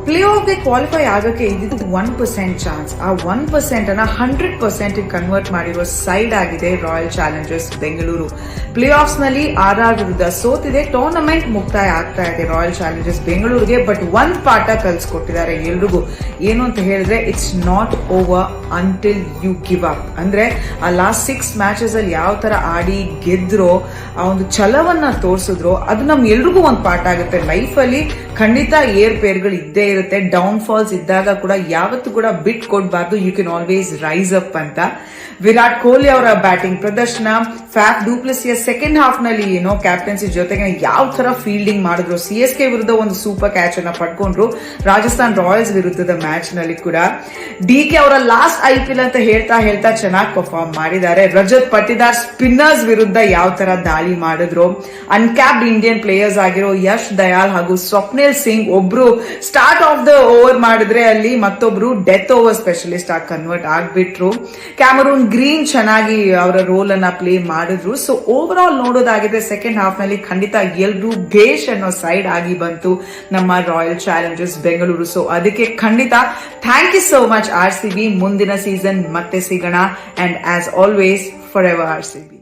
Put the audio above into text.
Play ಆಫ್ಗೆ qualify ಆಗಕ್ಕೆ ಇದ್ದಿದ್ದು 1% chance. ಆ 1% ಅನ್ನ 100% ಕನ್ವರ್ಟ್ ಮಾಡಿರುವ ಸೈಡ್ ಆಗಿದೆ royal Challengers Bengaluru. Play offs ನಲ್ಲಿ ಆರ್ಆರ್ ವಿರುದ್ಧ ಸೋತಿದೆ. ಟೂರ್ನಮೆಂಟ್ ಮುಕ್ತಾಯ ಆಗ್ತಾ ಇದೆ ರಾಯಲ್ ಚಾಲೆಂಜರ್ಸ್ ಬೆಂಗಳೂರಿಗೆ. ಬಟ್ ಒಂದ್ ಪಾಠ ಕಲ್ಸ್ಕೊಟ್ಟಿದ್ದಾರೆ ಎಲ್ರಿಗೂ. ಏನು ಅಂತ ಹೇಳಿದ್ರೆ, it's not over until you give up. ಅಂದ್ರೆ ಆ ಲಾಸ್ಟ್ 6 ಮ್ಯಾಚಸ್ ಅಲ್ಲಿ ಯಾವ ತರ ಆಡಿ ಗೆದ್ರೋ, ಆ ಒಂದು ಛಲವನ್ನ ತೋರಿಸಿದ್ರು, ಅದು ನಮ್ ಎಲ್ರಿಗೂ ಒಂದು ಪಾಠ ಆಗುತ್ತೆ. ಲೈಫ್ ಅಲ್ಲಿ ಖಂಡಿತ ಏರ್ ಪೇರ್ಗಳು ಇದ್ದೇ ಇರುತ್ತೆ. ಡೌನ್ ಫಾಲ್ಸ್ ಇದ್ದಾಗ ಕೂಡ ಯಾವತ್ತೂ ಕೂಡ ಬಿಟ್ ಕೊಡ್ಬಾರ್ದು. You can always rise up ಅಂತ. ವಿರಾಟ್ ಕೊಹ್ಲಿ ಅವರ ಬ್ಯಾಟಿಂಗ್ ಪ್ರದರ್ಶನ, Faf du Plessis second half ನಲ್ಲಿ ಕ್ಯಾಪ್ಟನ್ಸಿ ಜೊತೆಗೆ ಯಾವ ತರ ಫೀಲ್ಡಿಂಗ್ ಮಾಡಿದ್ರು. ಸಿಎಸ್ಕೆ ವಿರುದ್ಧ ಒಂದು ಸೂಪರ್ ಕ್ಯಾಚ್ ಅನ್ನ ಪಡ್ಕೊಂಡ್ರು. ರಾಜಸ್ಥಾನ್ ರಾಯಲ್ಸ್ ವಿರುದ್ಧದ ಮ್ಯಾಚ್ ನಲ್ಲಿ ಕೂಡ ಡಿಕೆ ಅವರ ಲಾಸ್ಟ್ IPL ಅಂತ ಹೇಳ್ತಾ ಚೆನ್ನಾಗಿ ಪರ್ಫಾರ್ಮ್ ಮಾಡಿದ್ದಾರೆ. ರಜತ್ ಪಟಿದಾರ್ ಸ್ಪಿನ್ನರ್ಸ್ ವಿರುದ್ಧ ಯಾವ ತರ ದಾಳಿ ಮಾಡಿದ್ರು. ಅನ್ಕ್ಯಾಪ್ಡ್ ಇಂಡಿಯನ್ ಪ್ಲೇಯರ್ಸ್ ಆಗಿರೋ ಯಶ್ ದಯಾಲ್ ಹಾಗೂ ಸ್ವಪ್ನಿಲ್ ಸಿಂಗ್ ಒಬ್ರು ಸ್ಟಾರ್ಟ್ ಆಫ್ ದ ಓವರ್ ಮಾಡಿದ್ರೆ ಅಲ್ಲಿ ಮತ್ತೊಬ್ರು ಡೆತ್ ಓವರ್ ಸ್ಪೆಷಲಿಸ್ಟ್ ಆಗಿ ಕನ್ವರ್ಟ್ ಆಗ್ಬಿಟ್ರು. ಕ್ಯಾಮರೂನ್ ಗ್ರೀನ್ ಚೆನ್ನಾಗಿ ಅವರ ರೋಲ್ ಅನ್ನ ಪ್ಲೇ ಮಾಡಿದ್ರು. ಸೊ ಓವರ್ ಆಲ್ ನೋಡೋದಾಗಿದೆ ಸೆಕೆಂಡ್ ಹಾಫ್ ನಲ್ಲಿ ಖಂಡಿತ ಎಲ್ರು ಘೇಶ್ ಅನ್ನೋ ಸೈಡ್ ಆಗಿ ಬಂತು ನಮ್ಮ ರಾಯಲ್ ಚಾಲೆಂಜರ್ಸ್ ಬೆಂಗಳೂರು. ಸೊ ಅದಕ್ಕೆ ಖಂಡಿತ thank you so much RCB. ಮುಂದಿನ ಸೀಸನ್ ಮತ್ತೆ ಸಿಗೋಣ. And as always for ever RCB.